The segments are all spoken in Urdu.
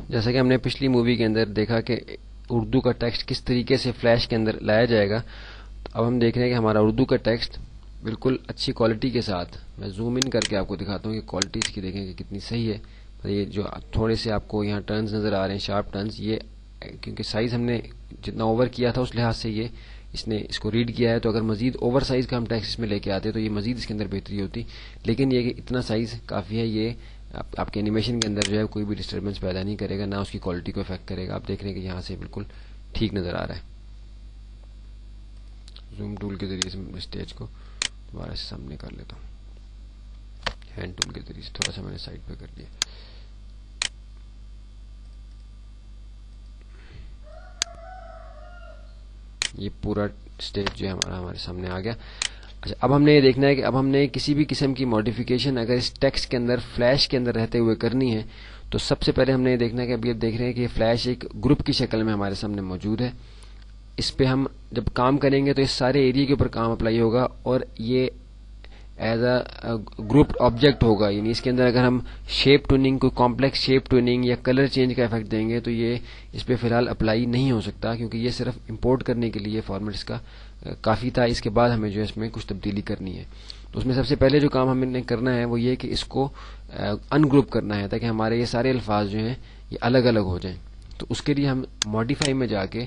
جیسا کہ ہم نے پچھلی مووی کے اندر دیکھا کہ اردو کا ٹیکسٹ کس طریقے سے فلیش کے اندر لایا جائے گا، تو اب ہم دیکھ رہے ہیں کہ ہمارا اردو کا ٹیکسٹ بالکل اچھی کوالٹی کے ساتھ، میں زوم ان کر کے آپ کو دکھاتا ہوں کہ کوالٹی اس کی دیکھیں کہ کتنی صحیح ہے. یہ جو تھوڑے سے آپ کو یہاں ٹرنز نظر آ رہے ہیں، شارپ ٹرنز، یہ کیونکہ سائز ہم نے جتنا اوور کیا تھا اس لحاظ سے یہ اس نے اس کو ریڈ کیا ہے. تو اگر مزید اوور سائز کا ہم ٹیکسٹ اس میں لے کے آتے تو یہ مزید اس کے اندر بہتری ہوتی، لیکن یہ کہ اتنا سائز کافی ہے. یہ آپ کے اینیمیشن کے اندر جو ہے کوئی بھی ڈسٹربنس پیدا نہیں کرے گا، نہ اس کی کوالٹی کو افیکٹ کرے گا. آپ دیکھ رہے ہیں کہ یہاں سے بالکل ٹھیک نظر آ رہا ہے. زوم ٹول کے ذریعے سے اسٹیج کو دوبارہ سے سامنے کر لیتا ہوں، ہینڈ ٹول کے ذریعے سے تھوڑا سا میں نے سائڈ پہ کر دیا. یہ پورا اسٹیج جو ہے ہمارے سامنے آ گیا. اچھا، اب ہم نے یہ دیکھنا ہے کہ اب ہم نے کسی بھی قسم کی ماڈیفیکیشن اگر اس ٹیکسٹ کے اندر فلیش کے اندر رہتے ہوئے کرنی ہے تو سب سے پہلے ہم نے یہ دیکھنا ہے کہ ابھی آپ دیکھ رہے ہیں کہ یہ فلیش ایک گروپ کی شکل میں ہمارے سامنے موجود ہے. اس پہ ہم جب کام کریں گے تو اس سارے ایریا کے اوپر کام اپلائی ہوگا اور یہ ایز اے گروپ آبجیکٹ ہوگا. یعنی اس کے اندر اگر ہم شیپ ٹوننگ، کوئی کمپلیکس شیپ ٹوننگ یا کلر چینج کا افیکٹ دیں گے تو یہ اس پہ فی الحال اپلائی نہیں ہو سکتا، کیونکہ یہ صرف امپورٹ کرنے کے لیے فارمیٹ اس کا کافی تھا. اس کے بعد ہمیں جو ہے اس میں کچھ تبدیلی کرنی ہے. تو اس میں سب سے پہلے جو کام ہمیں کرنا ہے وہ یہ کہ اس کو ان گروپ کرنا ہے تاکہ ہمارے یہ سارے الفاظ جو ہیں یہ الگ الگ ہو جائیں. تو اس کے لیے ہم ماڈیفائی میں جا کے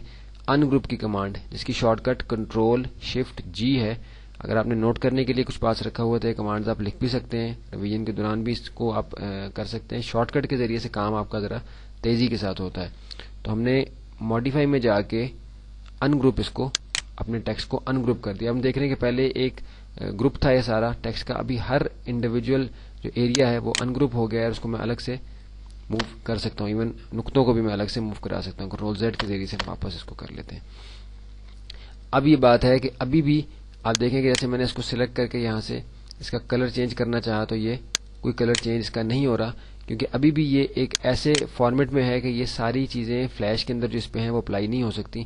ان گروپ کی کمانڈ، جس کی شارٹ کٹ کنٹرول شفٹ جی ہے. اگر آپ نے نوٹ کرنے کے لیے کچھ پاس رکھا ہوا تو یہ کمانڈز آپ لکھ بھی سکتے ہیں، ریویژن کے دوران بھی اس کو آپ کر سکتے ہیں. شارٹ کٹ کے ذریعے سے کام آپ کا ذرا تیزی کے ساتھ ہوتا ہے. تو ہم نے ماڈیفائی میں جا کے ان گروپ اس کو اپنے ٹیکسٹ کو ان گروپ کر دیا. ہم دیکھ رہے ہیں کہ پہلے ایک گروپ تھا یہ سارا ٹیکسٹ کا، ابھی ہر انڈیویجول جو ایریا ہے وہ ان گروپ ہو گیا ہے. اس کو میں الگ سے موو کر سکتا ہوں، ایون نقطوں کو بھی میں الگ سے موو کرا سکتا ہوں. کنٹرول زیڈ کے ذریعے سے ہم واپس اس کو کر لیتے ہیں. اب یہ بات ہے کہ ابھی بھی آپ دیکھیں کہ جیسے میں نے اس کو سلیکٹ کر کے یہاں سے اس کا کلر چینج کرنا چاہا تو یہ کوئی کلر چینج اس کا نہیں ہو رہا، کیونکہ ابھی بھی یہ ایک ایسے فارمیٹ میں ہے کہ یہ ساری چیزیں فلیش کے اندر جو اس پہ ہیں وہ اپلائی نہیں ہو سکتی.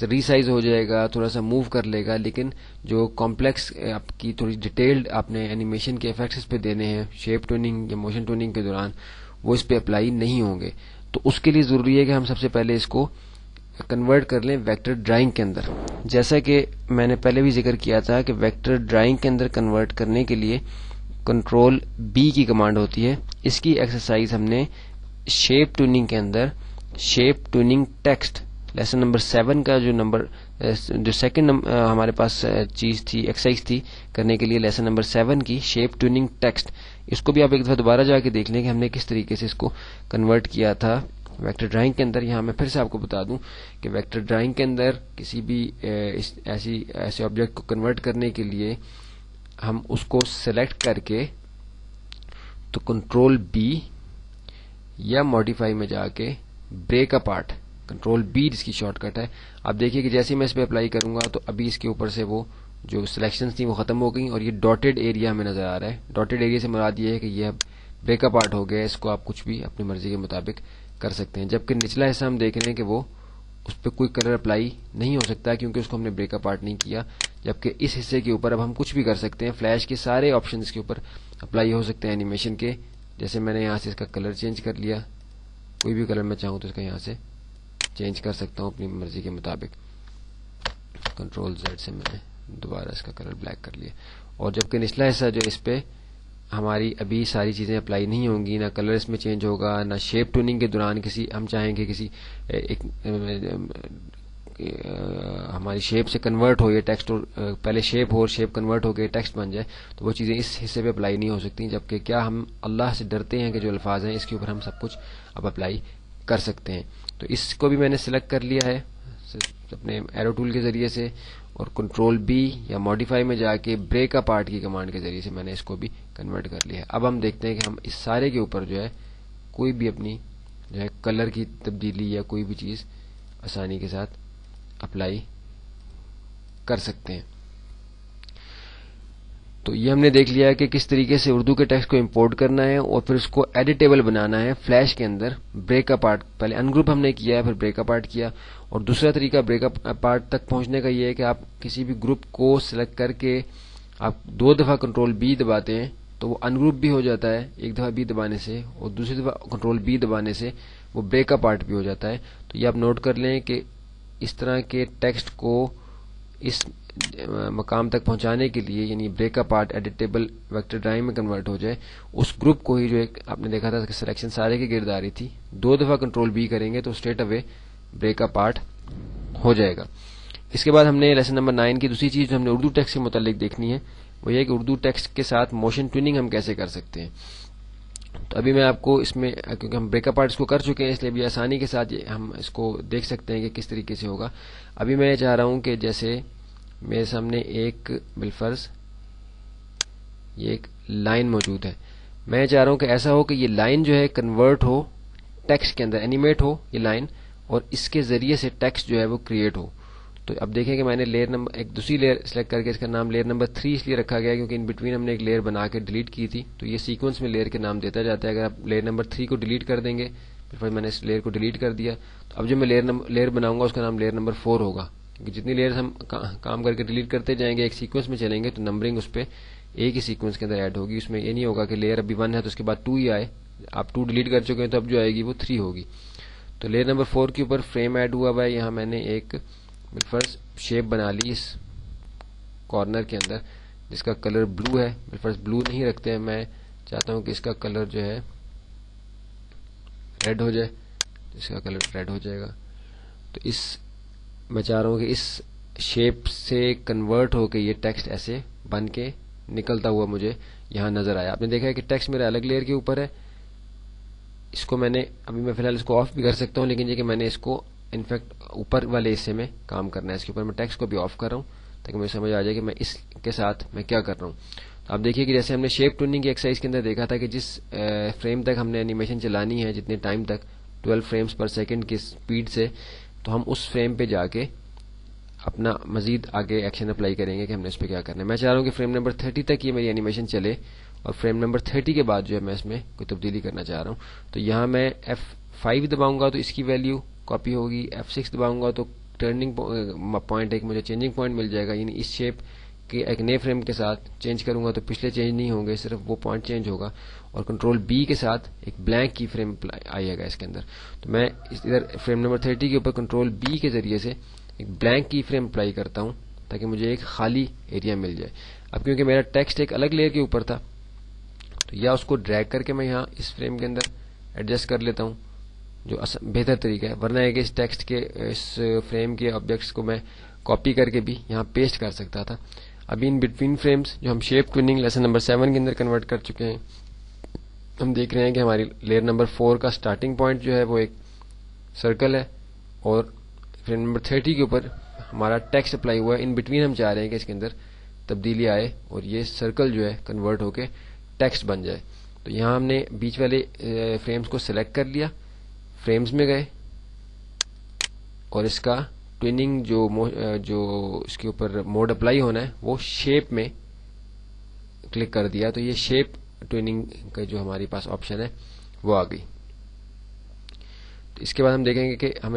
ری سائز ہو جائے گا، تھوڑا سا موو کر لے گا، لیکن جو کمپلیکس آپ کی تھوڑی ڈیٹیلڈ آپ نے اینیمیشن کے افیکٹس اس پہ دینے ہیں شیپ ٹوننگ یا موشن ٹوننگ کے دوران، وہ اس پہ اپلائی نہیں ہوں گے. تو اس کے لیے ضروری ہے کہ ہم سب سے پہلے اس کو کنورٹ کر لیں ویکٹر ڈرائنگ کے اندر. جیسا کہ میں نے پہلے بھی ذکر کیا تھا کہ ویکٹر ڈرائنگ کے اندر کنورٹ کرنے کے لیے کنٹرول بی کی کمانڈ ہوتی ہے. اس کی ایکسرسائز ہم نے شیپ ٹوننگ کے اندر شیپ ٹوننگ ٹیکسٹ لیسن نمبر 7 کا جو سیکنڈ ہمارے پاس چیز تھی، ایکسرسائز تھی کرنے کے لیے لیسن نمبر 7 کی شیپ ٹوننگ ٹیکسٹ، اس کو بھی آپ ایک دفعہ دوبارہ جا کے دیکھ لیں کہ ہم نے کس طریقے سے اس کو کنورٹ کیا تھا ویکٹر ڈرائنگ کے اندر. یہاں میں پھر سے آپ کو بتا دوں کہ ویکٹر ڈرائنگ کے اندر کسی بھی ایسے آبجیکٹ کو کنورٹ کرنے کے لیے ہم اس کو سلیکٹ کر کے تو کنٹرول بی یا ماڈیفائی میں جا کے بریک اپارٹ، کنٹرول بی جس کی شارٹ کٹ ہے. آپ دیکھیے کہ جیسے میں اس پہ اپلائی کروں گا تو ابھی اس کے اوپر سے وہ جو سلیکشنز تھیں وہ ختم ہو گئیں اور یہ ڈاٹڈ ایریا ہمیں نظر آ رہا ہے. ڈاٹڈ ایریا سے مراد یہ ہے کہ یہ اب بریک اپارٹ ہو گیا، اس کو آپ کچھ بھی اپنی مرضی کے مطابق کر سکتے ہیں. جبکہ نچلا حصہ ہم دیکھ رہے ہیں کہ وہ اس پہ کوئی کلر اپلائی نہیں ہو سکتا کیونکہ اس کو ہم نے بریک اپارٹ نہیں کیا. جبکہ اس حصے کے اوپر اب ہم کچھ بھی کر سکتے ہیں، فلیش کے سارے آپشن اس کے اوپر اپلائی ہو سکتے ہیں اینیمیشن کے. جیسے میں نے یہاں سے اس کا کلر چینج کر لیا، کوئی بھی کلر میں چاہوں تو اس کا یہاں سے چینج کر سکتا ہوں اپنی مرضی کے مطابق. کنٹرول زیڈ سے میں نے دوبارہ اس کا کلر بلیک کر لیا. اور جبکہ نچلا حصہ جو اس پہ ہماری ابھی ساری چیزیں اپلائی نہیں ہوں گی، نہ کلر اس میں چینج ہوگا، نہ شیپ ٹوننگ کے دوران کسی ہم چاہیں گے کسی ہماری شیپ سے کنورٹ ہو یہ ٹیکسٹ، اور پہلے شیپ ہو اور شیپ کنورٹ ہو کے ٹیکسٹ بن جائے تو وہ چیزیں اس حصے پہ اپلائی نہیں ہو سکتی. جبکہ کیا ہم اللہ سے ڈرتے ہیں کہ جو الفاظ ہیں اس کے اوپر ہم سب کچھ اب اپلائی کر سکتے ہیں. تو اس کو بھی میں نے سلیکٹ کر لیا ہے اپنے ایرو ٹول کے ذریعے سے، اور کنٹرول بی یا ماڈیفائی میں جا کے بریک اپارٹ کی کمانڈ کے ذریعے سے میں نے اس کو بھی کنورٹ کر لیا ہے. اب ہم دیکھتے ہیں کہ ہم اس سارے کے اوپر جو ہے کوئی بھی اپنی جو ہے کلر کی تبدیلی یا کوئی بھی چیز آسانی کے ساتھ اپلائی کر سکتے ہیں. تو یہ ہم نے دیکھ لیا کہ کس طریقے سے اردو کے ٹیکسٹ کو امپورٹ کرنا ہے اور پھر اس کو ایڈیٹیبل بنانا ہے فلیش کے اندر. بریک اپارٹ پہلے ان گروپ ہم نے کیا ہے، پھر بریک اپارٹ کیا. اور دوسرا طریقہ بریک اپارٹ تک پہنچنے کا یہ ہے کہ آپ کسی بھی گروپ کو سلیکٹ کر کے آپ 2 دفعہ کنٹرول بی دباتے ہیں تو وہ ان گروپ بھی ہو جاتا ہے ایک دفعہ بی دبانے سے، اور دوسری دفعہ کنٹرول بی دبانے سے وہ بریک اپارٹ بھی ہو جاتا ہے. تو یہ آپ نوٹ کر لیں کہ اس طرح کے ٹیکسٹ کو اس مقام تک پہنچانے کے لیے یعنی break apart editable vector drawing میں کنورٹ ہو جائے, اس گروپ کو ہی جو ایک آپ نے دیکھا تھا کہ سلیکشن سارے کے گرد آ رہی تھی, 2 دفعہ کنٹرول بی کریں گے تو اسٹریٹ اوے بریک اپارٹ ہو جائے گا. اس کے بعد ہم نے لیسن نمبر 9 کی دوسری چیز جو ہم نے اردو ٹیکسٹ کے متعلق دیکھنی ہے وہ یہ کہ اردو ٹیکسٹ کے ساتھ موشن ٹیوننگ ہم کیسے کر سکتے ہیں. تو ابھی میں آپ کو اس میں کیونکہ ہم بریک اپارٹ اس کو کر چکے ہیں اس لیے بھی آسانی کے ساتھ ہم اس کو دیکھ سکتے ہیں کہ کس طریقے سے ہوگا. ابھی میں یہ چاہ رہا ہوں کہ جیسے میرے سامنے ایک بالفرض یہ ایک لائن موجود ہے, میں چاہ رہا ہوں کہ ایسا ہو کہ یہ لائن جو ہے کنورٹ ہو ٹیکسٹ کے اندر, اینیمیٹ ہو یہ لائن, اور اس کے ذریعے سے ٹیکسٹ جو ہے وہ کریٹ ہو. تو اب دیکھیں کہ میں نے لیئر نمبر ایک دوسری لیئر سلیکٹ کر کے اس کا نام لیئر نمبر 3 اس لیے رکھا گیا کیونکہ ان بٹوین ہم نے ایک لیئر بنا کے ڈیلیٹ کی تھی, تو یہ سیکوینس میں لیئر کے نام دیتا جاتا ہے. اگر آپ لیئر نمبر 3 کو ڈیلیٹ کر دیں گے, پھر میں نے اس لیئر کو ڈیلیٹ کر دیا, تو اب جو میں لیئر بناؤں گا اس کا نام لیئر نمبر 4 ہوگا, کیونکہ جتنی لیئرز ہم کام کر کے ڈیلیٹ کرتے جائیں گے ایک سیکوینس میں چلیں گے تو نمبرنگ اس پہ ایک ہی سیکوینس کے اندر ایڈ ہوگی. اس میں یہ نہیں ہوگا کہ لیئر ابھی 1 ہے تو اس کے بعد 2 ہی آئے, آپ 2 ڈیلیٹ کر چکے ہیں تو اب جو آئے گی وہ 3 ہوگی. تو لیئر نمبر 4 کے اوپر فریم ایڈ ہوا ہے, یہاں میں نے ایک بالفرض شیپ بنا لی اس کارنر کے اندر جس کا کلر بلو ہے. بالفرض بلو نہیں رکھتے ہیں, میں چاہتا ہوں کہ اس کا کلر جو ہے ریڈ ہو جائے, اس کا کلر ریڈ ہو جائے گا. تو اس میں چاہ رہا ہوں کہ اس شیپ سے کنورٹ ہو کے یہ ٹیکسٹ ایسے بن کے نکلتا ہوا مجھے یہاں نظر آیا. آپ نے دیکھا ہے کہ ٹیکسٹ میرا الگ لیئر کے اوپر ہے, اس کو میں نے ابھی میں فی الحال اس کو آف بھی کر سکتا ہوں, لیکن یہ کہ میں نے اس کو انفیکٹ اوپر والے حصے میں کام کرنا ہے, اس کے اوپر میں ٹیکسٹ کو بھی آف کر رہا ہوں تاکہ مجھے سمجھ آ جائے کہ میں اس کے ساتھ میں کیا کر رہا ہوں. تو آپ دیکھیے کہ جیسے ہم نے شیپ ٹیوننگ کی ایکسرسائز کے اندر دیکھا تھا کہ جس فریم تک ہم نے اینیمیشن چلانی ہے جتنے ٹائم تک 12 فریمز پر سیکنڈ کی سپیڈ سے, تو ہم اس فریم پہ جا کے اپنا مزید آگے ایکشن اپلائی کریں گے کہ ہم نے اس پہ کیا کرنا ہے. میں چاہ رہا ہوں کہ فریم نمبر 30 تک یہ میری اینیمیشن چلے اور فریم نمبر 30 کے بعد جو ہے میں اس میں کوئی تبدیلی کرنا چاہ رہا ہوں. تو یہاں میں F5 دباؤں گا تو اس کی ویلیو کاپی ہوگی, F6 دباؤں گا تو ٹرننگ پوائنٹ ایک مجھے چینجنگ پوائنٹ مل جائے گا, یعنی اس شیپ کے ایک نئے فریم کے ساتھ چینج کروں گا تو پچھلے چینج نہیں ہوں گے, صرف وہ پوائنٹ چینج ہوگا, اور کنٹرول بی کے ساتھ ایک بلینک کی فریم آئے گا اس کے اندر. تو میں ادھر فریم نمبر 30 کے اوپر کنٹرول بی کے ذریعے سے ایک بلینک کی فریم اپلائی کرتا ہوں تاکہ مجھے ایک خالی ایریا مل جائے. اب کیونکہ میرا ٹیکسٹ ایک الگ لیئر کے اوپر تھا تو یا اس کو ڈریگ کر کے میں یہاں اس فریم کے اندر ایڈجسٹ کر لیتا ہوں جو بہتر طریقہ ہے, ورنہ ہے کہ اس ٹیکسٹ کے اس فریم کے آبجیکٹس کو میں کاپی کر کے بھی یہاں پیسٹ کر سکتا تھا. ابھی ان بٹوین فریمز جو ہم شیپ ٹیوننگ لیسن نمبر 7 کے اندر کنورٹ کر چکے ہیں, ہم دیکھ رہے ہیں کہ ہماری لیئر نمبر 4 کا سٹارٹنگ پوائنٹ جو ہے وہ ایک سرکل ہے اور فریم نمبر 30 کے اوپر ہمارا ٹیکسٹ اپلائی ہوا ہے. ان بٹوین ہم چاہ رہے ہیں کہ اس کے اندر تبدیلی آئے اور یہ سرکل جو ہے کنورٹ ہو کے ٹیکسٹ بن جائے. تو یہاں ہم نے بیچ والے فریمز کو سلیکٹ کر لیا, فریمز میں گئے اور اس کا ٹویننگ جو اس کے اوپر موڈ اپلائی ہونا ہے وہ شیپ میں کلک کر دیا, تو یہ شیپ ٹویننگ کا جو ہمارے پاس آپشن ہے وہ آ گئی. تو اس کے بعد ہم دیکھیں گے کہ ہم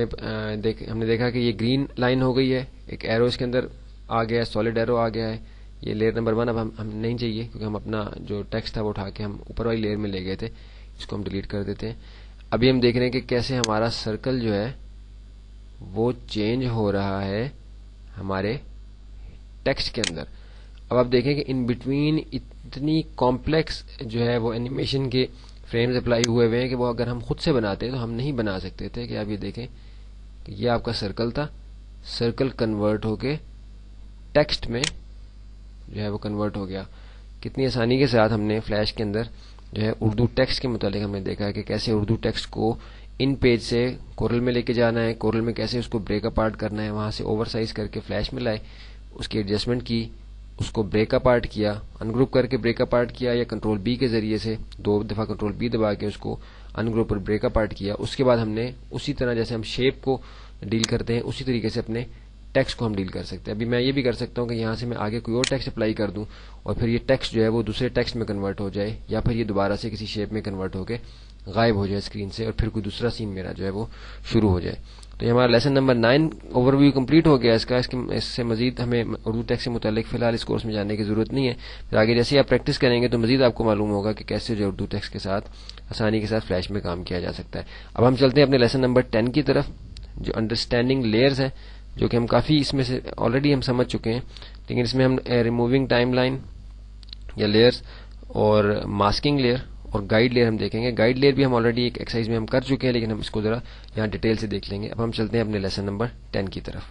نے دیکھا کہ یہ گرین لائن ہو گئی ہے, ایک ایرو اس کے اندر آ گیا ہے, سالڈ ایرو آ گیا ہے. یہ لیئر نمبر 1 اب ہم نہیں چاہیے کیونکہ ہم اپنا جو ٹیکسٹ تھا وہ اٹھا کے ہم اوپر والی لیئر میں لے گئے تھے, اس کو ہم ڈیلیٹ کر دیتے ہیں. ابھی ہم دیکھ رہے ہیں کہ کیسے ہمارا سرکل جو ہے وہ چینج ہو رہا ہے ہمارے ٹیکسٹ کے اندر. اب آپ دیکھیں کہ ان بٹوین اتنی کمپلیکس جو ہے وہ اینیمیشن کے فریمز اپلائی ہوئے ہیں کہ وہ اگر ہم خود سے بناتے تو ہم نہیں بنا سکتے تھے. کہ آپ یہ دیکھیں کہ یہ آپ کا سرکل تھا, سرکل کنورٹ ہو کے ٹیکسٹ میں جو ہے وہ کنورٹ ہو گیا. کتنی آسانی کے ساتھ ہم نے فلیش کے اندر جو ہے اردو ٹیکسٹ کے متعلق ہم نے دیکھا ہے کہ کیسے اردو ٹیکسٹ کو ان پیج سے کورل میں لے کے جانا ہے, کورل میں کیسے اس کو بریک اپارٹ کرنا ہے, وہاں سے اوور سائز کر کے فلیش میں لائے, اس کی ایڈجسٹمنٹ کی, اس کو بریک اپارٹ کیا, ان گروپ کر کے بریک اپارٹ کیا یا کنٹرول بی کے ذریعے سے 2 دفعہ کنٹرول بی دبا کے اس کو ان گروپ پر بریک اپارٹ کیا. اس کے بعد ہم نے اسی طرح جیسے ہم شیپ کو ڈیل کرتے ہیں اسی طریقے سے اپنے ٹیکسٹ کو ہم ڈیل کر سکتے ہیں. ابھی میں یہ بھی کر سکتا ہوں کہ یہاں سے میں آگے کوئی اور ٹیکسٹ اپلائی کر دوں اور پھر یہ ٹیکسٹ جو ہے وہ دوسرے ٹیکسٹ میں کنورٹ ہو جائے, یا پھر یہ دوبارہ سے کسی شیپ میں کنورٹ ہو کے غائب ہو جائے اسکرین سے, اور پھر کوئی دوسرا سین میرا جو ہے وہ شروع ہو جائے. تو یہ ہمارا lesson number 9 overview complete ہو گیا اس سے مزید ہمیں اردو ٹیکسٹ سے متعلق فی الحال اس کورس میں جاننے کی ضرورت نہیں ہے. پھر آگے جیسے آپ پریکٹس کریں گے تو مزید آپ کو معلوم ہوگا کہ کیسے جو اردو ٹیکسٹ کے ساتھ آسانی کے ساتھ فلیش میں کام کیا جا سکتا ہے. اب ہم چلتے ہیں اپنے لیسن نمبر 10 کی طرف جو انڈرسٹینڈنگ لیئرز ہے, جو کہ ہم کافی اس میں سے آلریڈی ہم سمجھ چکے ہیں, لیکن اس میں ہم ریموونگ ٹائم لائن یا لیئرز اور ماسکنگ لیئر اور گائیڈ لیئر ہم دیکھیں گے. گائیڈ لیئر بھی ہم آلریڈی ایک ایکسرسائز میں ہم کر چکے ہیں, لیکن ہم اس کو ذرا یہاں ڈیٹیل سے دیکھ لیں گے. اب ہم چلتے ہیں اپنے لیسن نمبر 10 کی طرف.